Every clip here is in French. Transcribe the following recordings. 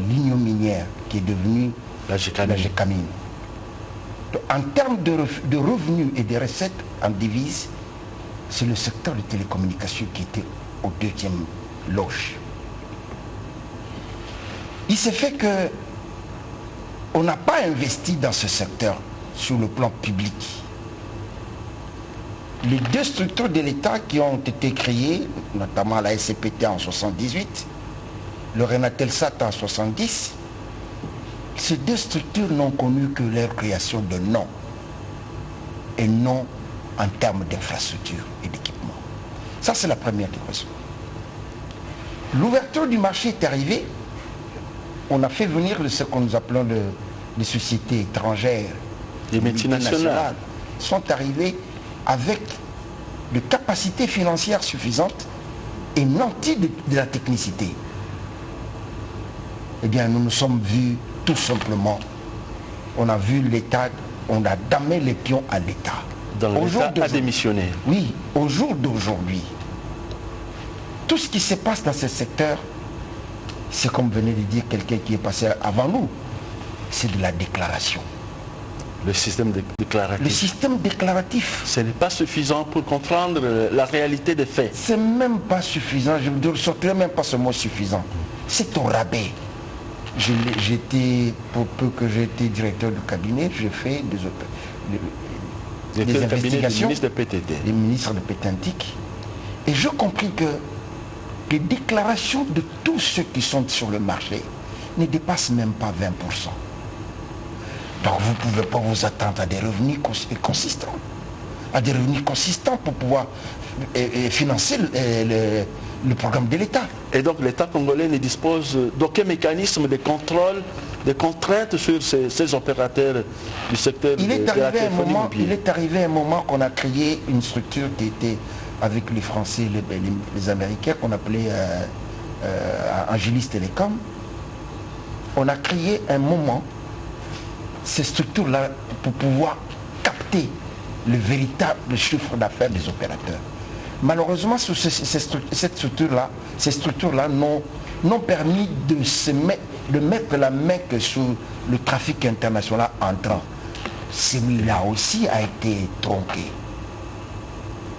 l'Union minière qui est devenue la GECAMINE. En termes de revenus et de recettes en devises, c'est le secteur de télécommunications qui était au deuxième loge. Il s'est fait que on n'a pas investi dans ce secteur sur le plan public. Les deux structures de l'État qui ont été créées, notamment la SCPT en 78, le Renatelsat en 70, ces deux structures n'ont connu que leur création de nom et non en termes d'infrastructure et d'équipement. Ça, c'est la première raison. L'ouverture du marché est arrivée. On a fait venir ce que nous appelons les sociétés étrangères, les multinationales, sont arrivées avec des capacités financières suffisantes et nanties de la technicité. Eh bien, nous nous sommes vus tout simplement, on a vu l'État, on a damé les pions à l'État. Donc l'État a démissionné. Oui, au jour d'aujourd'hui, tout ce qui se passe dans ce secteur, c'est comme venait de dire quelqu'un qui est passé avant nous, c'est de la déclaration. Le système déclaratif. Le système déclaratif. Ce n'est pas suffisant pour comprendre la réalité des faits. C'est même pas suffisant, je ne sortirai même pas ce mot suffisant. C'est au rabais. J'étais, pour peu que j'ai été directeur du cabinet, j'ai fait des investigations des ministres de Pétantique. Et je compris que les déclarations de tous ceux qui sont sur le marché ne dépassent même pas 20%. Donc vous ne pouvez pas vous attendre à des revenus consistants. À des revenus consistants pour pouvoir financer le programme de l'État. Et donc l'État congolais ne dispose d'aucun mécanisme de contrôle, de contraintes sur ces opérateurs du secteur de la téléphonie mobile. Il est arrivé un moment qu'on a créé une structure qui était avec les Français et les Américains, qu'on appelait Angelis Télécom. On a créé un moment ces structures-là pour pouvoir capter le véritable chiffre d'affaires des opérateurs. Malheureusement, ces structures-là n'ont permis de mettre la main que sur le trafic international entrant. Celui-là aussi a été tronqué.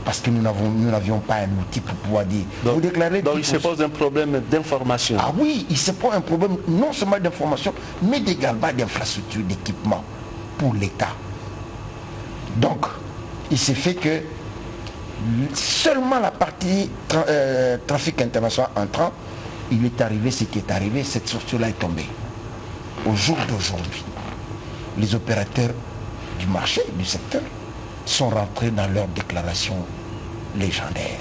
Parce que nous n'avions pas un outil pour pouvoir dire. Donc, vous déclarez donc il se pose un problème d'information. Ah oui, il se pose un problème non seulement d'information, mais également d'infrastructure, d'équipement pour l'État. Donc, il s'est fait que seulement la partie trafic international entrant, il est arrivé ce qui est arrivé, cette structure-là est tombée. Au jour d'aujourd'hui, les opérateurs du marché, du secteur, sont rentrés dans leur déclaration légendaire.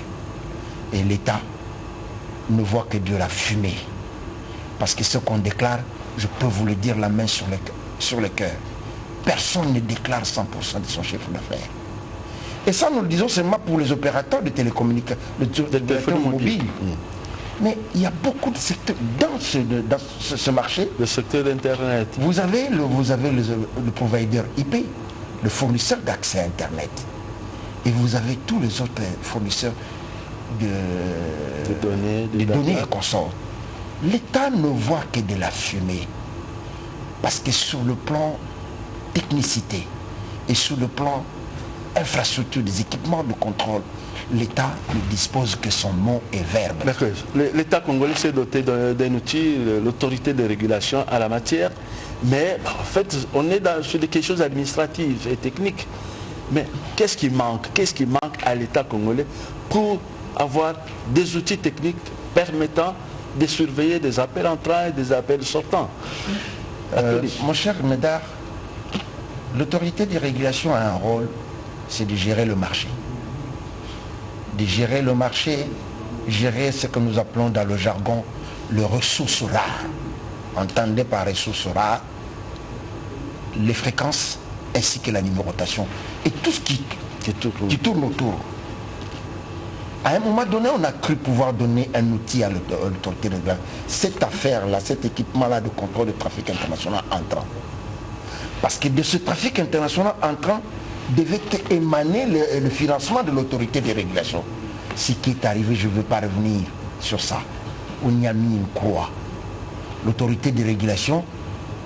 Et l'État ne voit que de la fumée. Parce que ce qu'on déclare, je peux vous le dire la main sur le cœur, personne ne déclare 100% de son chiffre d'affaires. Et ça, nous le disons seulement pour les opérateurs de télécommunications, de téléphonie mobile. Mais il y a beaucoup de secteurs dans ce marché. Le secteur d'Internet. Vous avez le provider IP, le fournisseur d'accès à Internet. Et vous avez tous les autres fournisseurs de données et consorts. L'État ne voit que de la fumée. Parce que sur le plan technicité et sur le plan infrastructure des équipements de contrôle, l'État ne dispose que son nom et verbe. L'État congolais s'est doté d'un outil, l'autorité de régulation à la matière, mais en fait, on est sur des choses administratives et techniques. Mais qu'est-ce qui manque? Qu'est-ce qui manque à l'État congolais pour avoir des outils techniques permettant de surveiller des appels entrants et des appels sortants? Mon cher Médard, l'autorité de régulation a un rôle, c'est de gérer le marché. De gérer le marché, gérer ce que nous appelons dans le jargon le ressources rares. Entendez par ressources rares les fréquences ainsi que la numérotation et tout ce qui tourne autour. À un moment donné, on a cru pouvoir donner un outil à l'autorité de régulation. Cette affaire-là, cet équipement-là de contrôle de trafic international entrant. Parce que de ce trafic international entrant devait émaner le financement de l'autorité de régulation. Ce qui est arrivé, je ne veux pas revenir sur ça. On y a mis une croix. l'autorité de régulation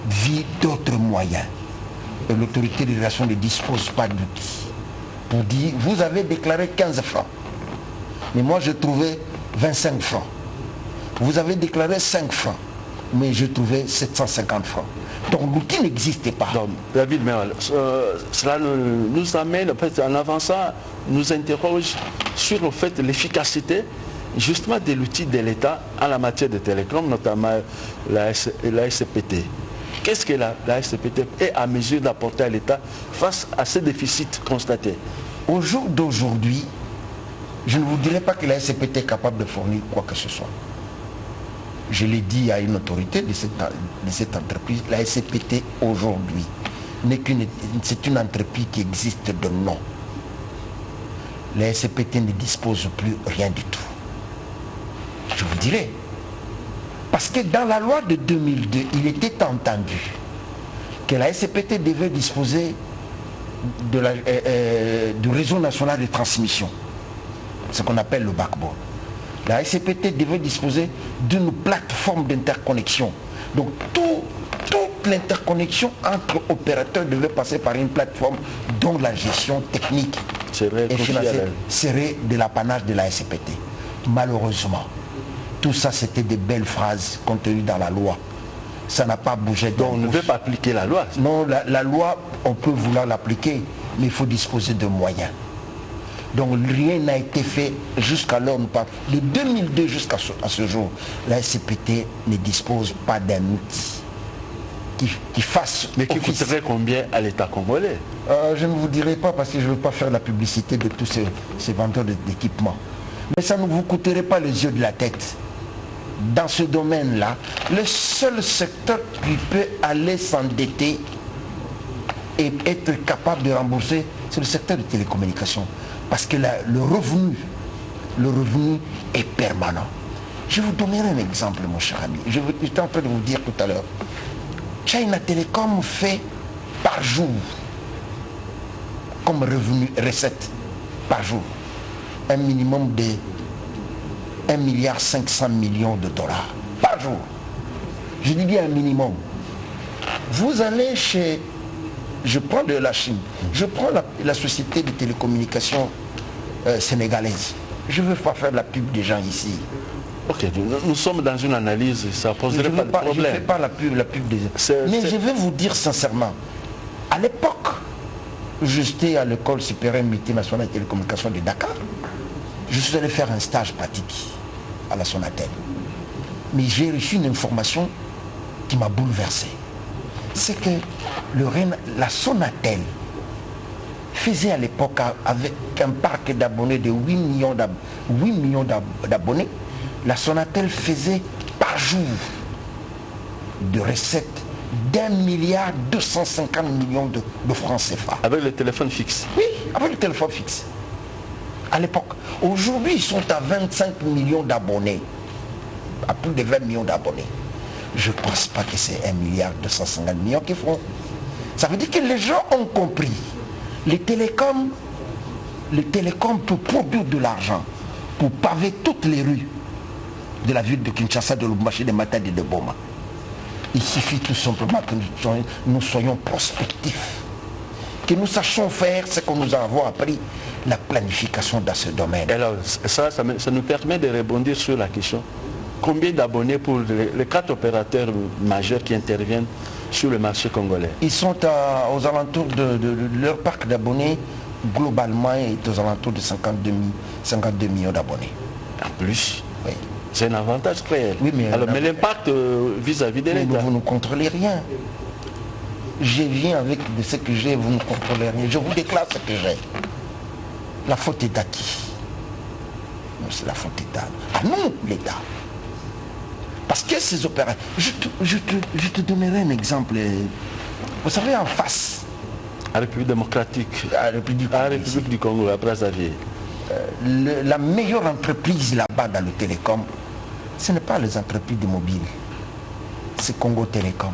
vit d'autres moyens. Et l'autorité de régulation ne dispose pas d'outils. Pour dire, vous avez déclaré 15 francs. Mais moi, je trouvais 25 francs. Vous avez déclaré 5 francs. Mais je trouvais 750 francs. Donc l'outil n'existait pas. Donc, David, mais cela nous amène, en fait, en avançant, nous interroge sur le fait de l'efficacité justement de l'outil de l'État en la matière de télécom, notamment la SCPT. Qu'est-ce que la SCPT est à mesure d'apporter à l'État face à ces déficits constatés? Au jour d'aujourd'hui, je ne vous dirais pas que la SCPT est capable de fournir quoi que ce soit. Je l'ai dit à une autorité de cette entreprise, la SCPT aujourd'hui c'est une entreprise qui existe de nom. La SCPT ne dispose plus rien du tout. Je vous dirai. Parce que dans la loi de 2002, il était entendu que la SCPT devait disposer du réseau national de transmission, ce qu'on appelle le backbone. La SCPT devait disposer d'une plateforme d'interconnexion. Donc toute l'interconnexion entre opérateurs devait passer par une plateforme dont la gestion technique et financière serait de l'apanage de la SCPT. Malheureusement, tout ça c'était des belles phrases contenues dans la loi. Ça n'a pas bougé. Donc on ne veut pas appliquer la loi. Non, la loi, on peut vouloir l'appliquer, mais il faut disposer de moyens. Donc rien n'a été fait jusqu'alors. De 2002 jusqu'à ce jour, la SCPT ne dispose pas d'un outil qui fasse... Mais qui coûterait combien à l'État congolais? Je ne vous dirai pas parce que je ne veux pas faire la publicité de tous ces vendeurs d'équipements. Mais ça ne vous coûterait pas les yeux de la tête. Dans ce domaine-là, le seul secteur qui peut aller s'endetter et être capable de rembourser, c'est le secteur des télécommunications. Parce que le revenu est permanent. Je vous donnerai un exemple, mon cher ami. J'étais en train de vous dire tout à l'heure. China Telecom fait par jour, comme revenu, recette par jour, un minimum de 1,5 milliard de dollars par jour. Je dis bien un minimum. Vous allez chez... Je prends de la Chine, je prends la société de télécommunications sénégalaise. Je ne veux pas faire la pub des gens ici. Ok, nous sommes dans une analyse, ça poserait pas de problème. Je ne fais pas la pub des gens. Mais je vais vous dire sincèrement, à l'époque, j'étais à l'école supérieure multinationale de télécommunications de Dakar. Je suis allé faire un stage pratique à la Sonatel. Mais j'ai reçu une information qui m'a bouleversé. C'est que la Sonatel faisait à l'époque, avec un parc d'abonnés de 8 millions d'abonnés, la Sonatel faisait par jour de recettes d'1,250 milliard de francs CFA. Avec le téléphone fixe? Oui, avec le téléphone fixe. À l'époque. Aujourd'hui, ils sont à 25 millions d'abonnés. À plus de 20 millions d'abonnés. Je ne pense pas que c'est 1,250 milliard qu'ils font. Ça veut dire que les gens ont compris. Les télécoms peuvent produire de l'argent pour paver toutes les rues de la ville de Kinshasa, de Lubumbashi, de Matadi et de Boma. Il suffit tout simplement que nous soyons prospectifs, que nous sachions faire ce que nous avons appris, la planification dans ce domaine. Alors, ça nous permet de rebondir sur la question. Combien d'abonnés pour les 4 opérateurs majeurs qui interviennent sur le marché congolais? Ils sont aux alentours de leur parc d'abonnés, globalement, est aux alentours de 52 millions d'abonnés. En plus, oui. C'est un avantage réel. Oui, mais l'impact vis-à-vis de l'État. Vous ne contrôlez rien. Je viens avec de ce que j'ai, vous ne contrôlez rien. Je vous déclare ce que j'ai. La faute est à qui? C'est la faute à nous, l'État. Parce que ces opérations... Je te donnerai un exemple. Vous savez, en face... À la République démocratique. À la République du Congo, à Brazzaville. La meilleure entreprise là-bas dans le télécom, ce n'est pas les entreprises de mobile. C'est Congo Télécom.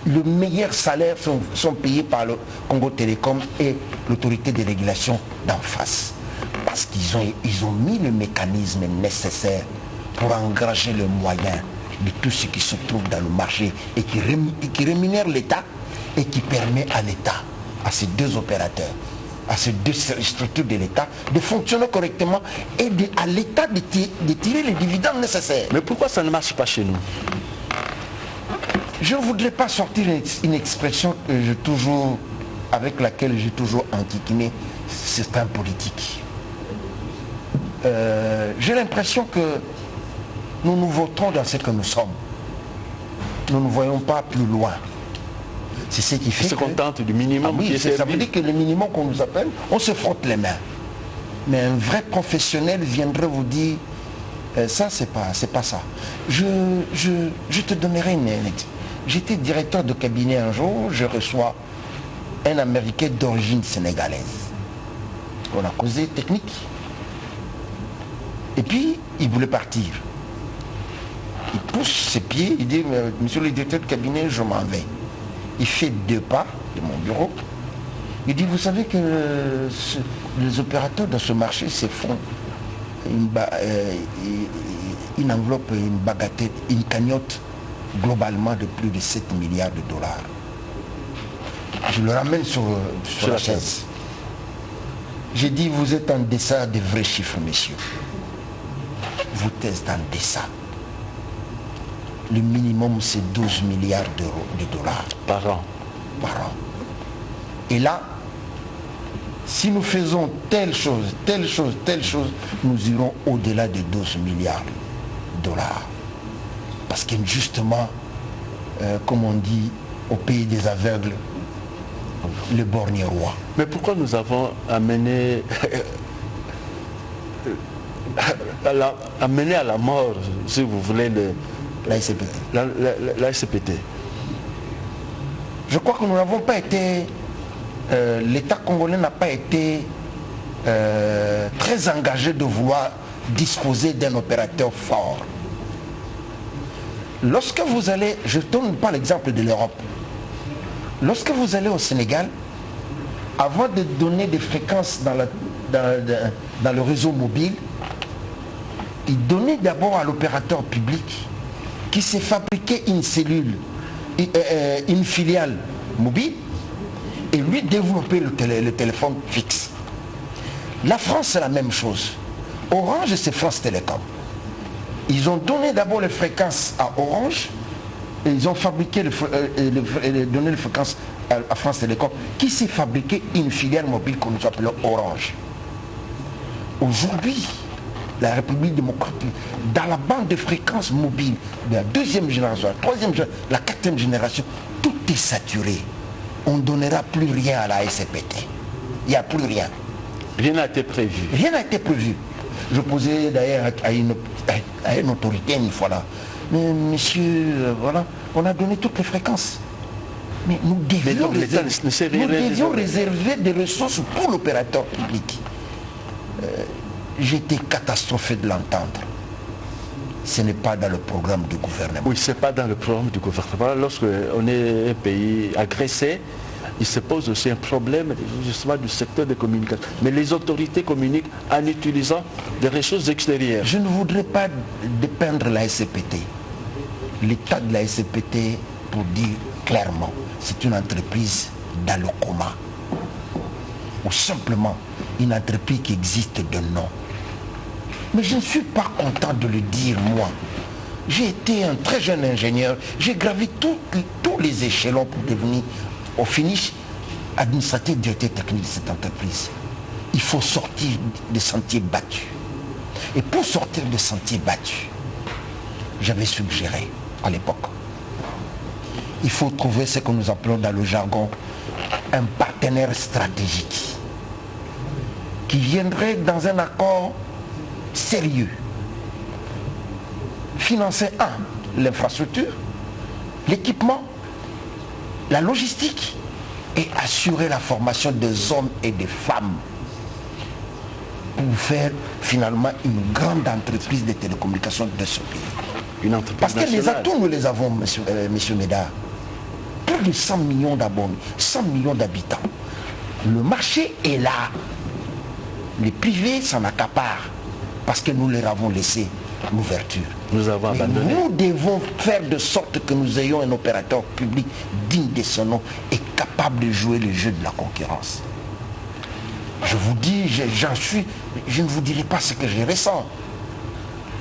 Le meilleur salaire sont payés par le Congo Télécom et l'autorité de régulation d'en face. Parce qu'ils ont mis le mécanisme nécessaire pour engager le moyen de tout ce qui se trouve dans le marché et qui rémunère l'État et qui permet à l'État, à ces deux opérateurs, à ces deux structures de l'État, de fonctionner correctement et à l'État de tirer les dividendes nécessaires. Mais pourquoi ça ne marche pas chez nous? Je ne voudrais pas sortir une expression que avec laquelle j'ai toujours enquiquiné certains politiques. J'ai l'impression que nous nous votons dans ce que nous sommes. Nous ne voyons pas plus loin. C'est ce qui fait se contente du minimum. Oui, ça veut dire que le minimum qu'on nous appelle, on se frotte les mains. Mais un vrai professionnel viendrait vous dire, ça c'est pas ça. Je te donnerai une exemple. J'étais directeur de cabinet un jour, je reçois un Américain d'origine sénégalaise. On a causé technique. Et puis, il voulait partir. Il pousse ses pieds, il dit, monsieur le directeur de cabinet, je m'en vais. Il fait 2 pas de mon bureau. Il dit, vous savez que les opérateurs dans ce marché se font une enveloppe, une bagatelle, une cagnotte globalement de plus de 7 milliards de dollars. Je le ramène sur la chaise. J'ai dit, vous êtes en deçà des vrais chiffres, messieurs. Vous êtes en deçà. Le minimum, c'est 12 milliards de dollars. Par an. Par an. Et là, si nous faisons telle chose, nous irons au-delà de 12 milliards de dollars. Parce que justement, comme on dit, au pays des aveugles, le borgne roi. Mais pourquoi nous avons amené à la mort, si vous voulez, la SCPT. La SCPT. Je crois que nous n'avons pas été, l'État congolais n'a pas été très engagé de vouloir disposer d'un opérateur fort. Lorsque vous allez, je ne donne pas l'exemple de l'Europe, lorsque vous allez au Sénégal, avant de donner des fréquences dans le réseau mobile, ils donnaient d'abord à l'opérateur public qui s'est fabriqué une cellule, une filiale mobile, et lui développer le téléphone fixe. La France, c'est la même chose. Orange, c'est France Télécom. Ils ont donné d'abord les fréquences à Orange, et ils ont fabriqué donné les fréquences à France Télécom, qui s'est fabriqué une filiale mobile que nous appelons Orange. Aujourd'hui, la République démocratique, dans la bande de fréquences mobiles de la 2e génération, la 3e génération, la 4e génération, tout est saturé. On ne donnera plus rien à la SCPT. Il n'y a plus rien. Rien n'a été prévu. Rien n'a été prévu. Je posais d'ailleurs à une autorité une fois là. Mais monsieur, voilà, on a donné toutes les fréquences. Mais nous devions réserver des ressources pour l'opérateur public. J'étais catastrophé de l'entendre. Ce n'est pas dans le programme du gouvernement. Oui, ce n'est pas dans le programme du gouvernement. Lorsqu'on est un pays agressé, il se pose aussi un problème justement du secteur de communication. Mais les autorités communiquent en utilisant des ressources extérieures. Je ne voudrais pas dépeindre la SCPT. L'état de la SCPT, pour dire clairement, c'est une entreprise dans le coma. Ou simplement une entreprise qui existe de nom. Mais je ne suis pas content de le dire, moi. J'ai été un très jeune ingénieur. J'ai gravi tous les échelons pour devenir, au finish, administrateur directeur technique de cette entreprise. Il faut sortir des sentiers battus. Et pour sortir des sentiers battus, j'avais suggéré à l'époque, il faut trouver ce que nous appelons dans le jargon un partenaire stratégique qui viendrait dans un accord sérieux, financer l'infrastructure, l'équipement, la logistique et assurer la formation des hommes et des femmes pour faire finalement une grande entreprise de télécommunications de ce pays. Une entreprise Parce que nationale. les atouts, nous les avons, monsieur Médard. Plus de 100 millions d'abonnés, 100 millions d'habitants. Le marché est là. Les privés s'en accaparent parce que nous leur avons laissé l'ouverture. Nous avons abandonné. Nous devons faire de sorte que nous ayons un opérateur public digne de son nom et capable de jouer le jeu de la concurrence. Je vous dis, je ne vous dirai pas ce que je ressens.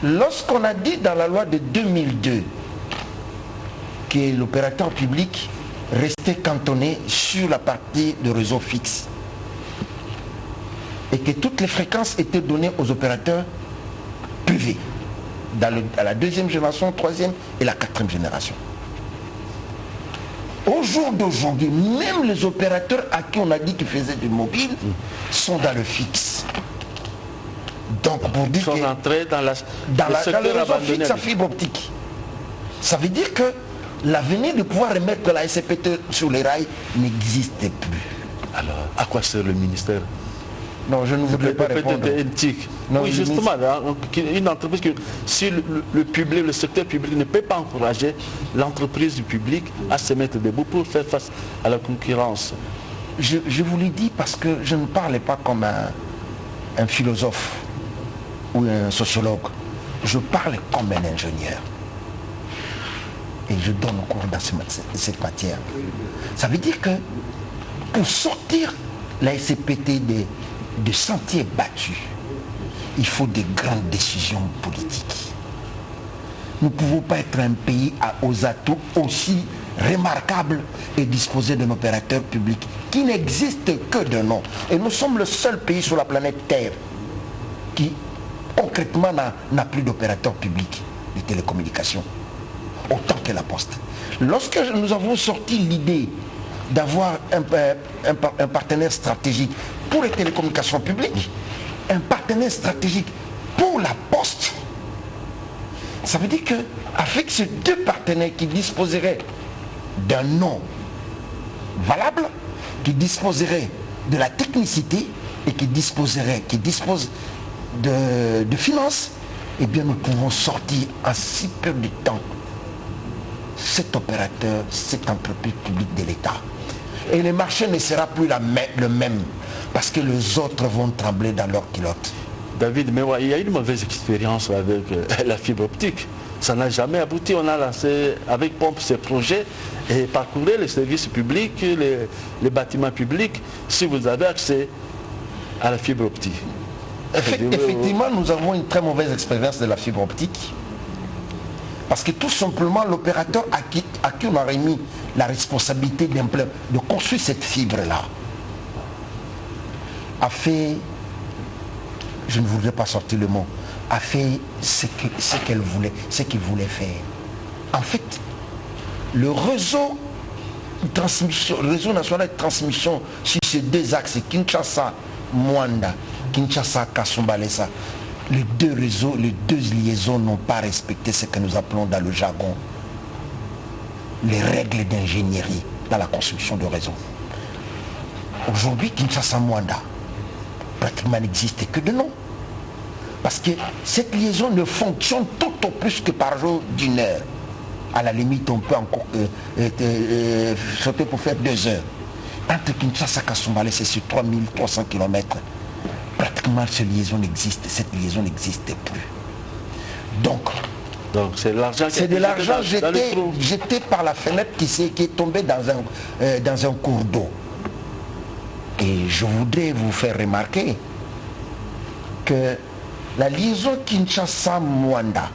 Lorsqu'on a dit dans la loi de 2002 que l'opérateur public restait cantonné sur la partie de réseau fixe et que toutes les fréquences étaient données aux opérateurs privés à la deuxième génération, troisième et la quatrième génération. Au jour d'aujourd'hui, même les opérateurs à qui on a dit qu'ils faisaient du mobile sont dans le fixe. Donc pour dire sont entrés dans le réseau fixe à fibre optique. Ça veut dire que l'avenir de pouvoir remettre la SCPT sur les rails n'existe plus. Alors, à quoi sert le ministère? Non, je ne voudrais pas répondre. Non, oui, justement, une entreprise que si le public, le secteur public ne peut pas encourager l'entreprise du public à se mettre debout pour faire face à la concurrence. Je vous l'ai dit parce que je ne parlais pas comme un philosophe ou un sociologue. Je parle comme un ingénieur. Et je donne cours dans cette matière. Ça veut dire que pour sortir la SCPT de sentiers battus, il faut de grandes décisions politiques. Nous ne pouvons pas être un pays aux atouts aussi remarquables et disposer d'un opérateur public qui n'existe que de nom. Et nous sommes le seul pays sur la planète Terre qui concrètement n'a plus d'opérateur public de télécommunications, autant que la Poste. Lorsque nous avons sorti l'idée d'avoir un partenaire stratégique pour les télécommunications publiques, un partenaire stratégique pour la Poste, ça veut dire qu'avec ces deux partenaires qui disposeraient d'un nom valable, qui disposeraient de la technicité et qui disposent de finances, eh bien nous pouvons sortir en si peu de temps cet opérateur, cette entreprise publique de l'État. Et le marché ne sera plus le même, parce que les autres vont trembler dans leurs culottes. David, mais ouais, il y a une mauvaise expérience avec la fibre optique. Ça n'a jamais abouti. On a lancé avec pompe ces projets et parcourir les services publics, les bâtiments publics, si vous avez accès à la fibre optique. Effectivement, nous avons une très mauvaise expérience de la fibre optique. Parce que tout simplement, l'opérateur à qui on a remis la responsabilité de construire cette fibre-là a fait, je ne voudrais pas sortir le mot, a fait ce qu'il voulait faire. En fait, le réseau national de transmission sur ces deux axes, Kinshasa-Mwanda, Kinshasa-Kasumbalesa, les deux réseaux, les deux liaisons n'ont pas respecté ce que nous appelons dans le jargon les règles d'ingénierie dans la construction de réseaux. Aujourd'hui, Kinshasa-Mwanda pratiquement n'existe que de nom. Parce que cette liaison ne fonctionne tout au plus que par jour d'une heure. À la limite, on peut encore sauter pour faire 2 heures. Entre Kinshasa et Kasumbalesa, c'est sur 3300 km. Pratiquement cette liaison n'existe plus. Donc c'est de l'argent jeté par la fenêtre qui est tombé dans un cours d'eau. Et je voudrais vous faire remarquer que la liaison Kinshasa-Mwanda,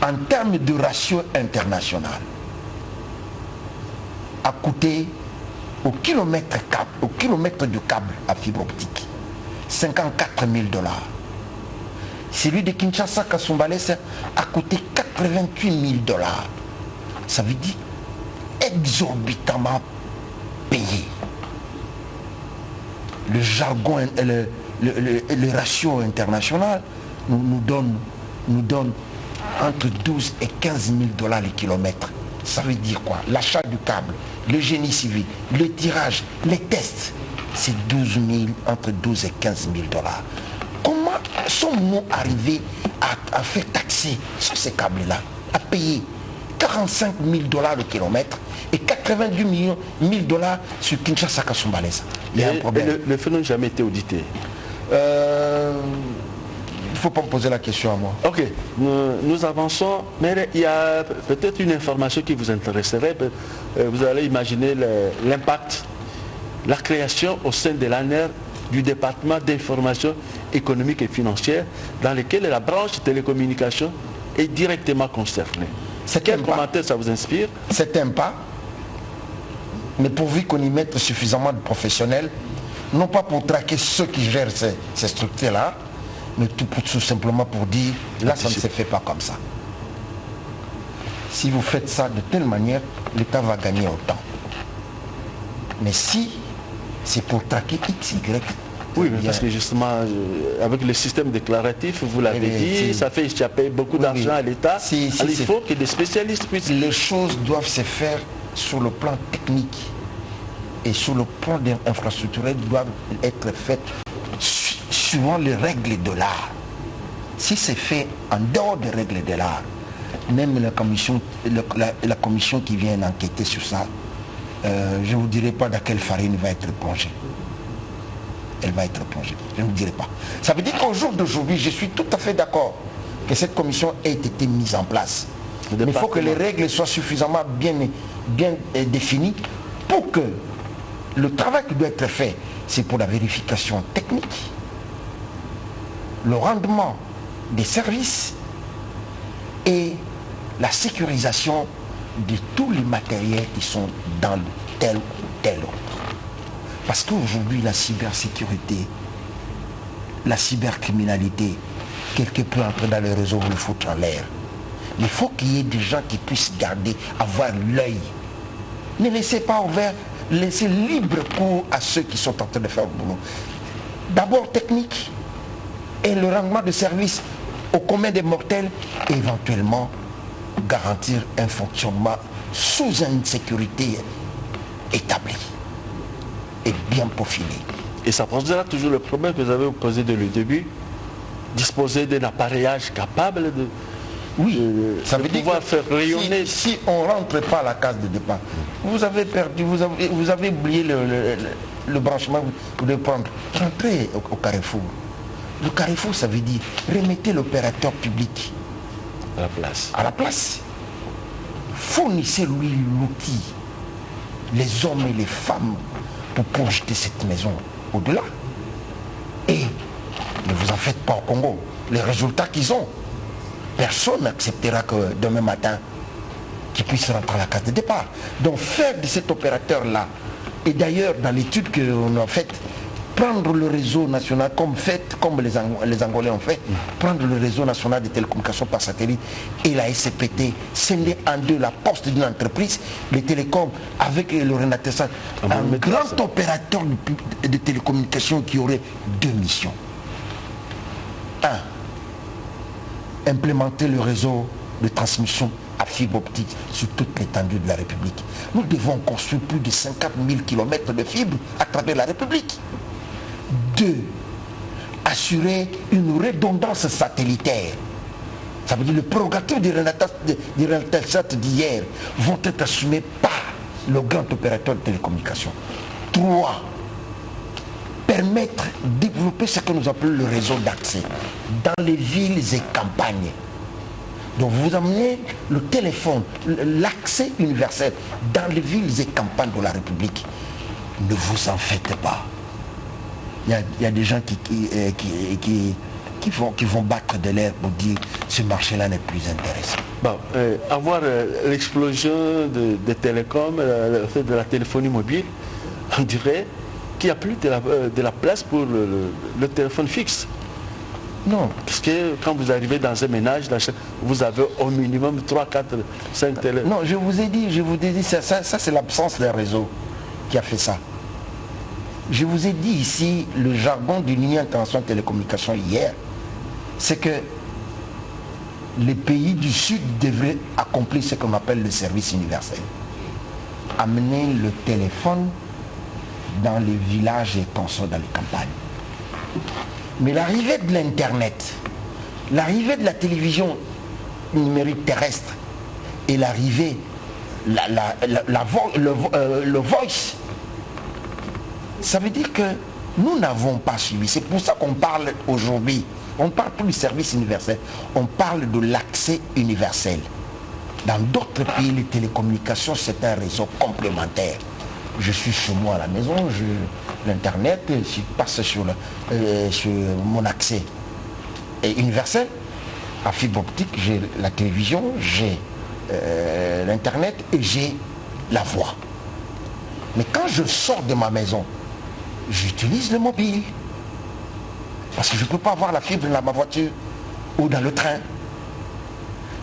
en termes de ratio international, a coûté au kilomètre du câble à fibre optique 54 000 $. Celui de Kinshasa-Kasumbalesa a coûté 88 000 $. Ça veut dire exorbitamment payé. Le jargon, le ratio international nous donne entre 12 et 15 000 $ le kilomètre. Ça veut dire quoi? L'achat du câble, le génie civil, le tirage, les tests, c'est entre 12 et 15 000 $. Comment sommes-nous arrivés à faire taxer sur ces câbles-là, à payer 45 000 $ le kilomètre et 90 000 $ sur Kinshasa-Kasumbalesa? Il y a un problème. Le fait n'a jamais été audité. ne faut pas me poser la question à moi. Ok, nous avançons, mais il y a peut-être une information qui vous intéresserait. Vous allez imaginer l'impact, la création au sein de l'ANER du département d'information économique et financière dans lequel la branche télécommunication est directement concernée. Quel commentaire ça vous inspire? C'est un pas, mais pourvu qu'on y mette suffisamment de professionnels, non pas pour traquer ceux qui gèrent ces structures-là, mais tout simplement pour dire, là ça ne se fait pas comme ça. Si vous faites ça de telle manière, l'État va gagner autant. Mais si c'est pour traquer X, Y... Oui, mais parce que justement, avec le système déclaratif, vous l'avez dit, ça fait échapper beaucoup d'argent à l'État. Il faut que des spécialistes puissent... Les choses doivent se faire sur le plan technique et sur le plan infrastructurel doivent être faites suivant les règles de l'art. Si c'est fait en dehors des règles de l'art, même la commission qui vient enquêter sur ça, je ne vous dirai pas dans quelle farine va être plongée. Elle va être plongée, je ne vous dirai pas. Ça veut dire qu'au jour d'aujourd'hui, je suis tout à fait d'accord que cette commission ait été mise en place. Mais il faut que les règles soient suffisamment bien définies pour que le travail qui doit être fait, c'est pour la vérification technique, le rendement des services et la sécurisation de tous les matériels qui sont dans tel ou tel autre. Parce qu'aujourd'hui, la cybersécurité, la cybercriminalité, quelque peu entrer dans le réseau, vous le foutre en l'air. Mais il faut qu'il y ait des gens qui puissent garder, avoir l'œil. Ne laissez pas ouvert, laissez libre cours à ceux qui sont en train de faire le boulot. D'abord technique et le rendement de service au commun des mortels, et éventuellement garantir un fonctionnement sous une sécurité établie et bien profilée. Et ça posera toujours le problème que vous avez posé dès le début, disposer d'un appareillage capable de... Oui, ça veut dire pouvoir faire rayonner. Si on ne rentre pas à la case de départ, vous avez perdu, vous avez oublié le branchement, vous devez prendre. Rentrez au carrefour. Le carrefour, ça veut dire remettez l'opérateur public à la place. À la place. Fournissez-lui l'outil, les hommes et les femmes, pour projeter cette maison au-delà. Et ne vous en faites pas au Congo. Les résultats qu'ils ont, personne n'acceptera que demain matin, qu'ils puissent rentrer à la case de départ. Donc faire de cet opérateur-là, et d'ailleurs dans l'étude qu'on a faite, prendre le réseau national comme les Angolais ont fait, prendre le réseau national de télécommunications par satellite et la SCPT, scinder en deux la poste d'une entreprise, les télécoms avec le Renaissance, un grand opérateur de télécommunications qui aurait deux missions. Un, implémenter le réseau de transmission à fibre optique sur toute l'étendue de la République. Nous devons construire plus de 50 000 km de fibres à travers la République. 2. Assurer une redondance satellitaire. Ça veut dire le prérogative des Renaissance d'hier vont être assumés par le grand opérateur de télécommunications. 3. Permettre de développer ce que nous appelons le réseau d'accès dans les villes et campagnes. Donc vous amenez le téléphone, l'accès universel dans les villes et campagnes de la République. Ne vous en faites pas. Il y a des gens qui vont battre de l'air pour dire ce marché-là n'est plus intéressant. Bon, avoir l'explosion des télécoms, de la téléphonie mobile, on dirait qu'il n'y a plus de la place pour le téléphone fixe. Non. Parce que quand vous arrivez dans un ménage, vous avez au minimum 3, 4, 5 téléphones. Non, je vous ai dit, ça c'est l'absence d'un réseau qui a fait ça. Je vous ai dit ici, le jargon de l'Union internationale de télécommunications hier, c'est que les pays du Sud devraient accomplir ce qu'on appelle le service universel. Amener le téléphone dans les villages et consorts dans les campagnes. Mais l'arrivée de l'Internet, l'arrivée de la télévision numérique terrestre et l'arrivée, le voice, ça veut dire que nous n'avons pas suivi. C'est pour ça qu'on parle aujourd'hui On ne parle plus du service universel, on parle de l'accès universel. Dans d'autres pays, les télécommunications, c'est un réseau complémentaire. Je suis chez moi à la maison, l'Internet, je passe sur mon accès universel. À fibre optique, j'ai la télévision, j'ai l'Internet et j'ai la voix. Mais quand je sors de ma maison, j'utilise le mobile. Parce que je ne peux pas avoir la fibre dans ma voiture ou dans le train.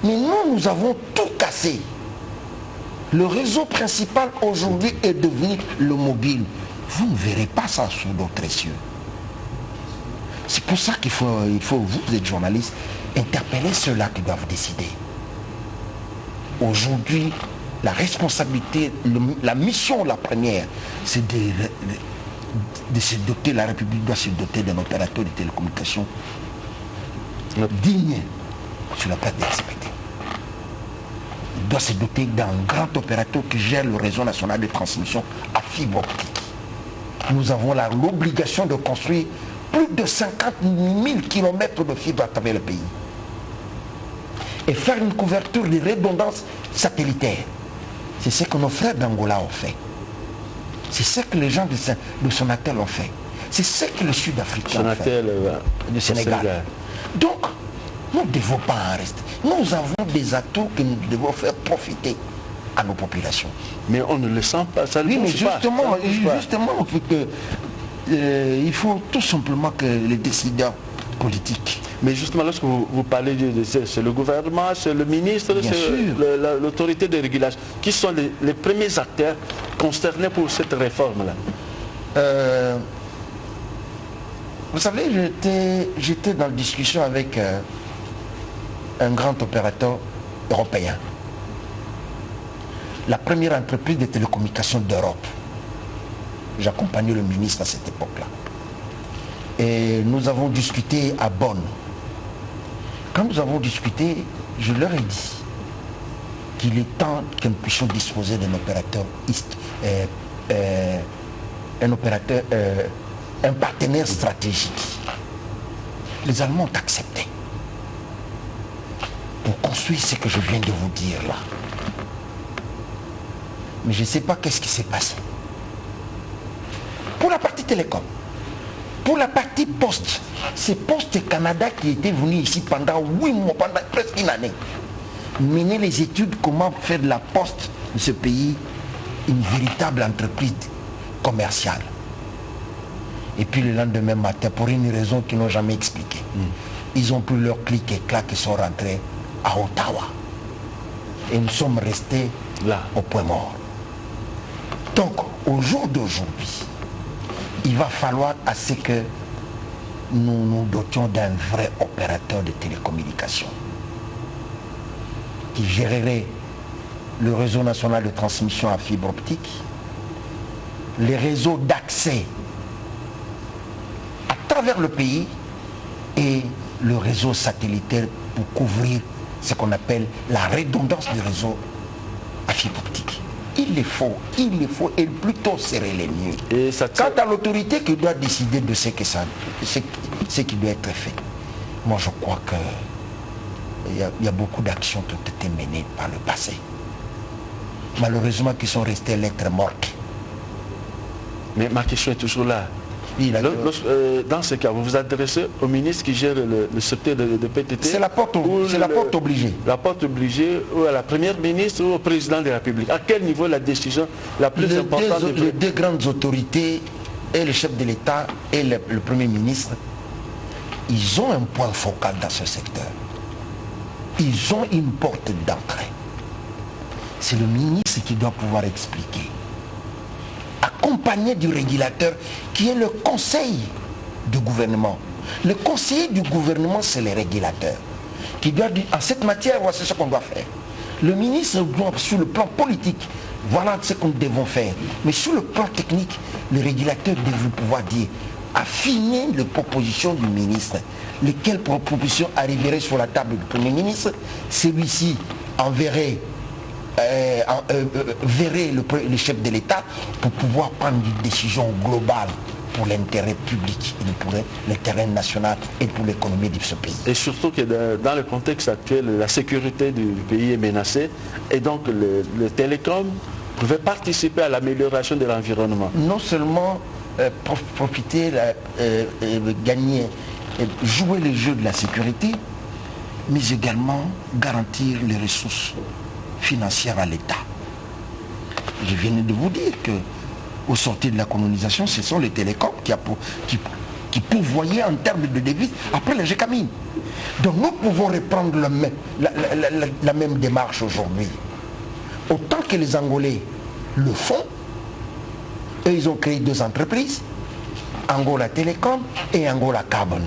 Mais nous avons tout cassé. Le réseau principal aujourd'hui est devenu le mobile. Vous ne verrez pas ça sous d'autres cieux. C'est pour ça qu'il faut, vous êtes journaliste, interpeller ceux-là qui doivent décider. Aujourd'hui, la responsabilité, la mission, la première, c'est de se doter, la République doit se doter d'un opérateur de télécommunications digne sur la place des respecter. Il doit se doter d'un grand opérateur qui gère le réseau national de transmission à fibre optique. Nous avons l'obligation de construire plus de 50 000 km de fibre à travers le pays. Et faire une couverture de redondance satellitaire. C'est ce que nos frères d'Angola ont fait. C'est ce que les gens de Sonatel ont fait. C'est ce que le Sud-Africain ont fait. Du Sénégal. Donc, nous ne devons pas en rester. Nous avons des atouts que nous devons faire profiter à nos populations. Mais on ne le sent pas, ça ne oui, mais pas. justement, il faut tout simplement que les décideurs politiques. Mais justement, lorsque vous parlez c'est le gouvernement, c'est le ministre, c'est l'autorité de régulation, qui sont les premiers acteurs concernés pour cette réforme-là? Vous savez, j'étais dans la discussion avec un grand opérateur européen. La première entreprise de télécommunications d'Europe. J'accompagnais le ministre à cette époque-là. Et nous avons discuté à Bonn. Quand nous avons discuté, je leur ai dit qu'il est temps que nous puissions disposer d'un opérateur, un partenaire stratégique. Les Allemands ont accepté pour construire ce que je viens de vous dire là. Mais je ne sais pas qu'est-ce qui s'est passé. Pour la partie télécom, pour la partie poste, c'est Poste Canada qui était venu ici pendant 8 mois, pendant presque une année, mener les études comment faire de la poste de ce pays une véritable entreprise commerciale. Et puis le lendemain matin, pour une raison qu'ils n'ont jamais expliquée, ils ont pris leur clic et clac et sont rentrés à Ottawa. Et nous sommes restés là, au point mort. Donc, au jour d'aujourd'hui, il va falloir à ce que nous nous dotions d'un vrai opérateur de télécommunications qui gérerait le réseau national de transmission à fibre optique, les réseaux d'accès à travers le pays et le réseau satellitaire pour couvrir ce qu'on appelle la redondance du réseau à fibre optique. Il le faut, et plus tôt serait le mieux. Et ça quant à l'autorité qui doit décider de ce qui doit être fait, moi je crois qu'il y a beaucoup d'actions qui ont été menées par le passé. Malheureusement, qui sont restées lettres mortes. Mais ma question est toujours là. Oui, dans ce cas, vous vous adressez au ministre qui gère le secteur de PTT. C'est la porte obligée. La porte obligée, ou à la première ministre ou au président de la République. À quel niveau la décision la plus importante? Les deux grandes autorités, et le chef de l'État et le Premier ministre, ils ont un point focal dans ce secteur. Ils ont une porte d'entrée. C'est le ministre qui doit pouvoir expliquer, accompagné du régulateur qui est le conseil du gouvernement. Le conseiller du gouvernement, c'est le régulateur qui doit dire en cette matière, voici ce qu'on doit faire. Le ministre doit, sur le plan politique, voilà ce que nous devons faire. Mais sur le plan technique, le régulateur devrait pouvoir dire, affiner les propositions du ministre. Lesquelles propositions arriveraient sur la table du Premier ministre, celui-ci enverrait verrait le chef de l'État pour pouvoir prendre une décision globale pour l'intérêt public, et pour l'intérêt national et pour l'économie de ce pays. Et surtout que dans le contexte actuel, la sécurité du pays est menacée et donc le télécom pouvait participer à l'amélioration de l'environnement. Non seulement profiter, gagner, jouer le jeu de la sécurité, mais également garantir les ressources financières à l'État. Je viens de vous dire que au sortir de la colonisation, ce sont les télécoms qui pourvoyaient en termes de devises après les GECAMINE. Donc nous pouvons reprendre la même démarche aujourd'hui. Autant que les Angolais le font, eux ils ont créé 2 entreprises, Angola Telecom et Angola Carbon.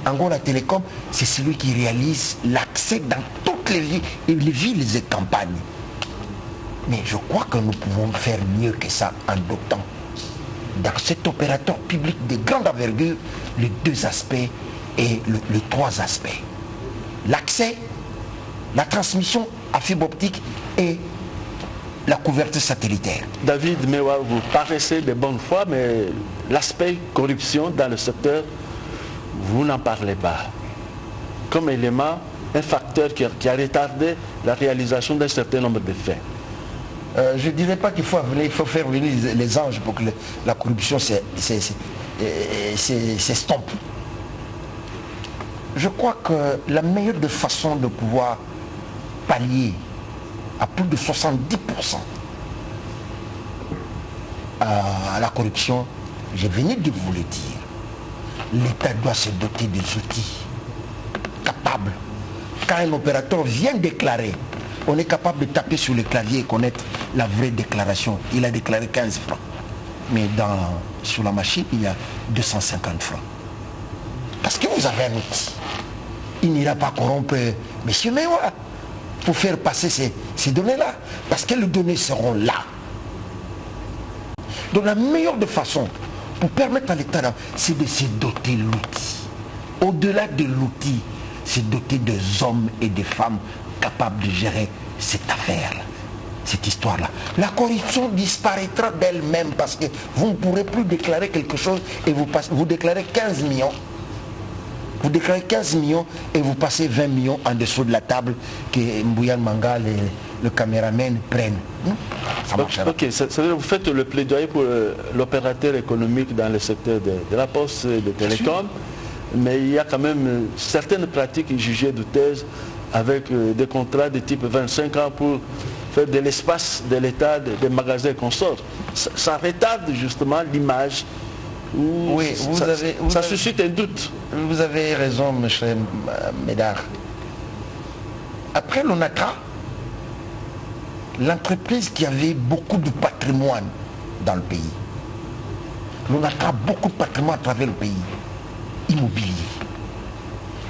Angola Telecom, c'est celui qui réalise l'accès dans toutes les villes et campagnes. Mais je crois que nous pouvons faire mieux que ça en dotant dans cet opérateur public de grande envergure les 2 aspects et les 3 aspects. L'accès, la transmission à fibre optique et la couverture satellitaire. David Mewa, vous paraissez de bonne foi, mais l'aspect corruption dans le secteur, vous n'en parlez pas. Comme élément, un facteur qui a retardé la réalisation d'un certain nombre de faits. Je ne dirais pas qu'il faut faire venir les anges pour que la corruption s'estompe. Je crois que la meilleure de façon de pouvoir pallier à plus de 70% à la corruption, je venais de vous le dire, l'État doit se doter des outils capables. Quand un opérateur vient déclarer, on est capable de taper sur le clavier et connaître la vraie déclaration. Il a déclaré 15 francs. Mais sur la machine, il y a 250 francs. Parce que vous avez un outil. Il n'ira pas corrompre M. Mewa pour faire passer ces données-là. Parce que les données seront là. Donc la meilleure de façon pour permettre à l'État, c'est de se doter de l'outil. Au-delà de l'outil, c'est doter des hommes et des femmes capables de gérer cette affaire-là, cette histoire-là. La corruption disparaîtra d'elle-même parce que vous ne pourrez plus déclarer quelque chose et vous déclarez 15 millions. Vous déclarez 15 millions et vous passez 20 millions en dessous de la table que Mbouyan Manga, le caméraman, prennent. Ça marchera. Ok, c'est-à-dire vous faites le plaidoyer pour l'opérateur économique dans le secteur de la poste et de télécom, mais il y a quand même certaines pratiques jugées douteuses avec des contrats de type 25 ans pour faire de l'espace de l'État, des magasins et consorts. Ça retarde justement l'image. Oui, ça suscite un doute. Vous avez raison, M. Médard. Après l'ONATRA, l'entreprise qui avait beaucoup de patrimoine dans le pays, l'ONATRA a beaucoup de patrimoine à travers le pays, immobilier.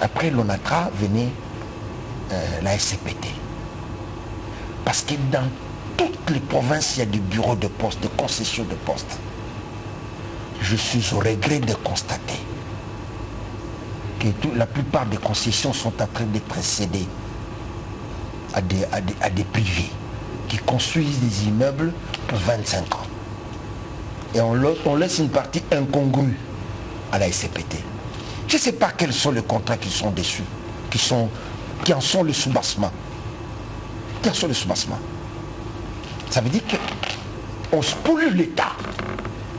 Après l'ONATRA venait la SCPT. Parce que dans toutes les provinces, il y a des bureaux de poste, des concessions de poste. Je suis au regret de constater que la plupart des concessions sont en train d'être cédées à des privés qui construisent des immeubles pour 25 ans. Et on laisse une partie incongrue à la SCPT. Je ne sais pas quels sont les contrats qui sont dessus, qui en sont le soubassement. Qui en sont le soubassement. Ça veut dire qu'on spolie l'État.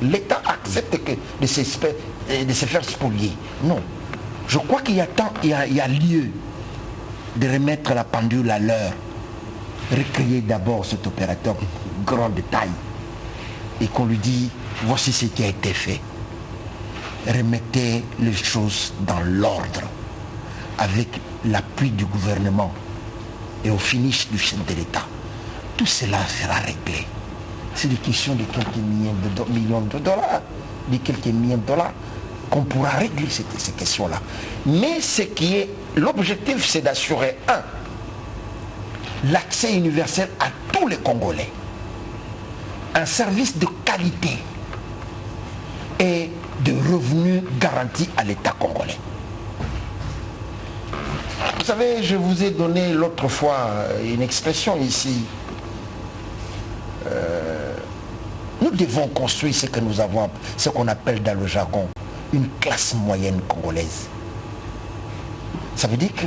L'État accepte de se faire spolier. Non. Je crois qu'il y a lieu de remettre la pendule à l'heure. Recréer d'abord cet opérateur grand de taille et qu'on lui dit voici ce qui a été fait. Remettez les choses dans l'ordre avec l'appui du gouvernement et au finish du chef de l'État. Tout cela sera réglé. C'est des questions de quelques millions de dollars, de quelques millions de dollars qu'on pourra régler ces questions-là. Mais ce qui est l'objectif, c'est d'assurer l'accès universel à tous les Congolais, un service de qualité et de revenus garantis à l'État congolais. Vous savez, je vous ai donné l'autre fois une expression ici. Nous devons construire ce que nous avons, ce qu'on appelle dans le jargon, une classe moyenne congolaise. Ça veut dire que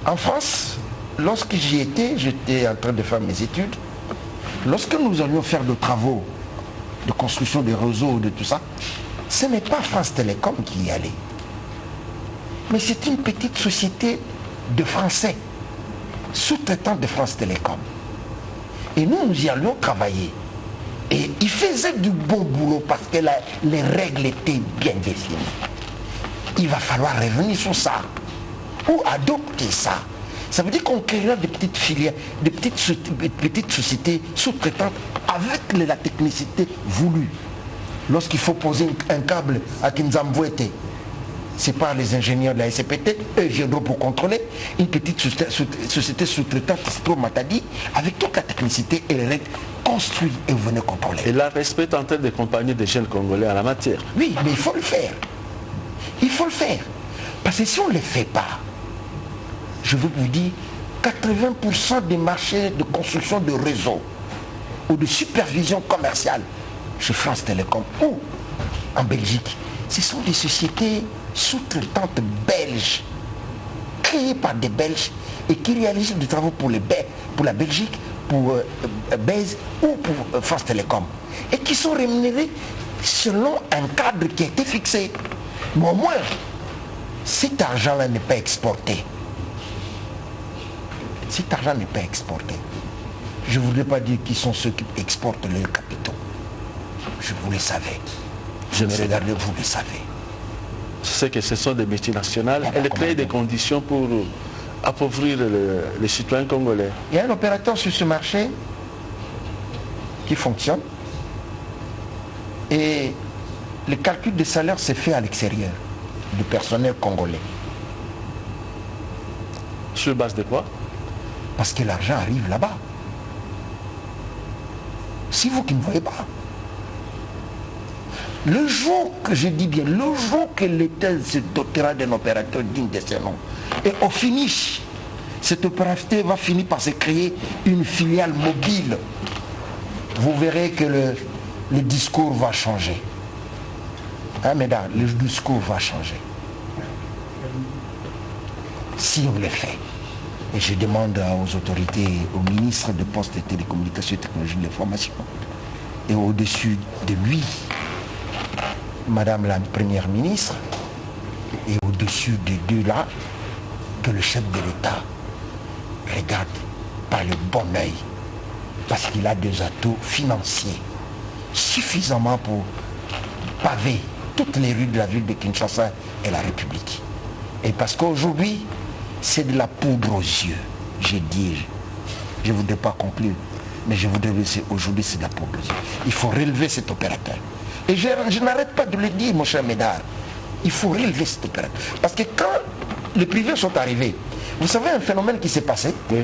en France, lorsque j'y étais, j'étais en train de faire mes études, lorsque nous allions faire des travaux de construction des réseaux, de tout ça, ce n'est pas France Télécom qui y allait. Mais c'est une petite société de Français, sous-traitant de France Télécom. Et nous, nous y allions travailler. Et ils faisaient du bon boulot parce que les règles étaient bien définies. Il va falloir revenir sur ça ou adopter ça. Ça veut dire qu'on créera des petites filières, des petites sociétés sous-traitantes avec la technicité voulue. Lorsqu'il faut poser un câble à Kinzambouete, c'est pas les ingénieurs de la SCPT, eux viendront pour contrôler. Une petite société sous-traitante, c'est pour Matadi, avec toute la technicité et les règles, construit et vous venez contrôler. Et la respect en train d'accompagner des jeunes Congolais en la matière. Oui, mais il faut le faire. Il faut le faire. Parce que si on ne le fait pas, je veux vous dire, 80% des marchés de construction de réseaux ou de supervision commerciale chez France Télécom ou en Belgique, ce sont des sociétés sous-traitantes belges, créées par des Belges et qui réalisent des travaux pour la Belgique, pour Base ou pour France Télécom. Et qui sont rémunérés selon un cadre qui a été fixé. Mais au moins, cet argent-là n'est pas exporté. Cet argent n'est pas exporté. Je ne voudrais pas dire qui sont ceux qui exportent leurs capitaux. Vous le savez. Je me regarde, vous le savez. Je sais que ce sont des multinationales. Elles créent des conditions pour appauvrir les citoyens congolais. Il y a un opérateur sur ce marché qui fonctionne et le calcul des salaires s'est fait à l'extérieur du personnel congolais. Sur base de quoi? Parce que l'argent arrive là-bas. C'est vous qui ne voyez pas. Le jour que je dis bien, le jour que l'État se dotera d'un opérateur digne de ce nom, et au finish, cet opérateur va finir par se créer une filiale mobile. Vous verrez que le discours va changer. Hein, mesdames, le discours va changer. Si on le fait. Et je demande aux autorités, au ministre des Postes et Télécommunications et Technologies de l'Information, et au-dessus de lui, Madame la Première ministre, et au-dessus des deux là, que le chef de l'État regarde par le bon œil, parce qu'il a des atouts financiers suffisamment pour paver toutes les rues de la ville de Kinshasa et la République. Et parce qu'aujourd'hui, c'est de la poudre aux yeux. J'ai dit, je ne voudrais pas conclure, mais je voudrais laisser aujourd'hui, c'est de la poudre aux yeux. Il faut relever cet opérateur. Et je n'arrête pas de le dire, mon cher Médard. Il faut relever cet opérateur. Parce que quand les privés sont arrivés, vous savez un phénomène qui s'est passé? Oui.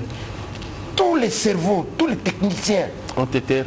Tous les cerveaux, tous les techniciens ont été